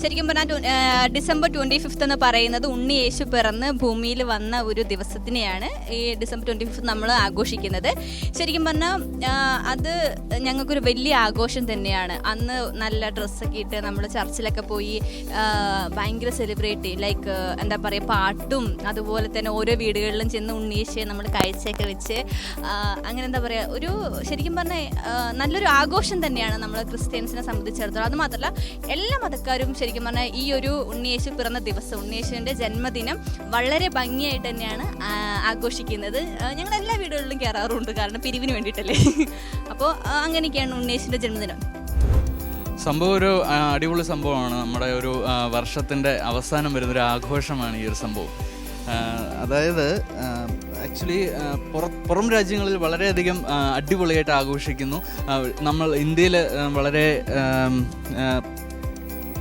ശരിക്കും പറഞ്ഞാൽ ഡിസംബർ 25 എന്ന് പറയുന്നത് ഉണ്ണി യേശു പിറന്ന് ഭൂമിയിൽ വന്ന ഒരു ദിവസത്തിനെയാണ് ഈ ഡിസംബർ 25 നമ്മൾ ആഘോഷിക്കുന്നത്. ശരിക്കും പറഞ്ഞാൽ അത് ഞങ്ങൾക്കൊരു വലിയ ആഘോഷം തന്നെയാണ്. അന്ന് നല്ല ഡ്രസ്സൊക്കെ ഇട്ട് നമ്മൾ ചർച്ചിലൊക്കെ പോയി ഭയങ്കര സെലിബ്രേറ്റ് ചെയ്യും. ലൈക്ക് എന്താ പറയുക, പാട്ടും അതുപോലെ തന്നെ ഓരോ വീടുകളിലും ചെന്ന് ഉണ്ണിയേശയെ നമ്മൾ കാഴ്ചയൊക്കെ വെച്ച് അങ്ങനെ എന്താ പറയുക, ഒരു ശരിക്കും പറഞ്ഞാൽ നല്ലൊരു ആഘോഷം തന്നെയാണ് നമ്മൾ ക്രിസ്ത്യൻസിനെ സംബന്ധിച്ചിടത്തോളം. അത് മാത്രമല്ല എല്ലാ മതക്കാരും ശരിക്കും പറഞ്ഞാൽ ഈ ഒരു ഉണ്ണിയേശു പിറന്ന ദിവസം, ഉണ്ണിയേശുവിൻ്റെ ജന്മദിനം വളരെ ഭംഗിയായിട്ട് തന്നെയാണ് ആഘോഷിക്കുന്നത്. ഞങ്ങൾ എല്ലാ വീടുകളിലും കയറാറുണ്ട്, കാരണം പിരിവിന് വേണ്ടിയിട്ടല്ലേ. അപ്പോൾ അങ്ങനെയൊക്കെയാണ് ഉണ്ണിയേശുവിൻ്റെ ജന്മദിനം. സംഭവം ഒരു അടിപൊളി സംഭവമാണ്. നമ്മുടെ ഒരു വർഷത്തിൻ്റെ അവസാനം വരുന്നൊരു ആഘോഷമാണ് ഈ ഒരു സംഭവം. അതായത് ആക്ച്വലി പുറം രാജ്യങ്ങളിൽ വളരെയധികം അടിപൊളിയായിട്ട് ആഘോഷിക്കുന്നു. നമ്മൾ ഇന്ത്യയിൽ വളരെ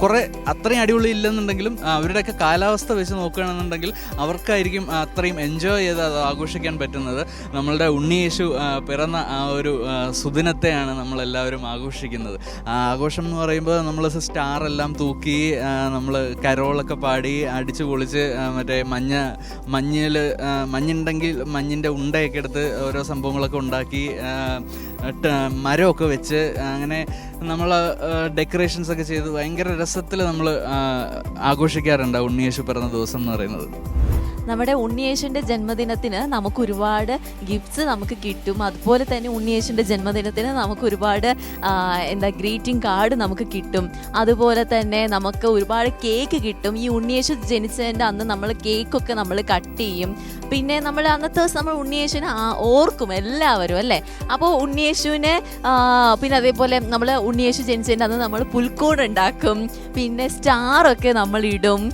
കുറേ അത്രയും അടിപൊളി ഇല്ലെന്നുണ്ടെങ്കിലും അവരുടെയൊക്കെ കാലാവസ്ഥ വെച്ച് നോക്കുകയാണെന്നുണ്ടെങ്കിൽ അവർക്കായിരിക്കും അത്രയും എൻജോയ് ചെയ്ത് അത് ആഘോഷിക്കാൻ പറ്റുന്നത്. നമ്മളുടെ ഉണ്ണിയേശു പിറന്ന ആ ഒരു സുദിനത്തെയാണ് നമ്മളെല്ലാവരും ആഘോഷിക്കുന്നത്. ആഘോഷം എന്ന് പറയുമ്പോൾ നമ്മൾ സ്റ്റാർ എല്ലാം തൂക്കി നമ്മൾ കരോളൊക്കെ പാടി അടിച്ചു പൊളിച്ച് മറ്റേ മഞ്ഞുണ്ടെങ്കിൽ മഞ്ഞിൻ്റെ ഉണ്ടയൊക്കെ എടുത്ത് ഓരോ സംഭവങ്ങളൊക്കെ ഉണ്ടാക്കി മരമൊക്കെ വെച്ച് അങ്ങനെ നമ്മൾ ഡെക്കറേഷൻസ് ഒക്കെ ചെയ്ത് ഭയങ്കര രസത്തിൽ നമ്മൾ ആഘോഷിക്കാറുണ്ട് ഉണ്ണിയേശു പിറന്ന ദിവസം എന്ന് പറയുന്നത്. നമ്മുടെ ഉണ്ണിയേശുവിൻ്റെ ജന്മദിനത്തിന് നമുക്ക് ഒരുപാട് ഗിഫ്റ്റ്സ് നമുക്ക് കിട്ടും. അതുപോലെ തന്നെ ഉണ്ണിയേശുവിൻ്റെ ജന്മദിനത്തിന് നമുക്ക് ഒരുപാട് ഗ്രീറ്റിംഗ് കാർഡ് നമുക്ക് കിട്ടും. അതുപോലെ തന്നെ നമുക്ക് ഒരുപാട് കേക്ക് കിട്ടും. ഈ ഉണ്ണിയേശു ജനിച്ചതിൻ്റെ അന്ന് നമ്മൾ കേക്കൊക്കെ നമ്മൾ കട്ട് ചെയ്യും. പിന്നെ നമ്മൾ അന്നത്തെ ദിവസം നമ്മൾ ഉണ്ണിയേശുവിനെ ഓർക്കും എല്ലാവരും, അല്ലേ? അപ്പോൾ ഉണ്ണിയേശുവിനെ പിന്നെ അതേപോലെ നമ്മൾ ഉണ്ണിയേശു ജനിച്ചതിൻ്റെ അന്ന് നമ്മൾ പുൽക്കൂട് ഉണ്ടാക്കും, പിന്നെ സ്റ്റാറൊക്കെ നമ്മൾ ഇടും.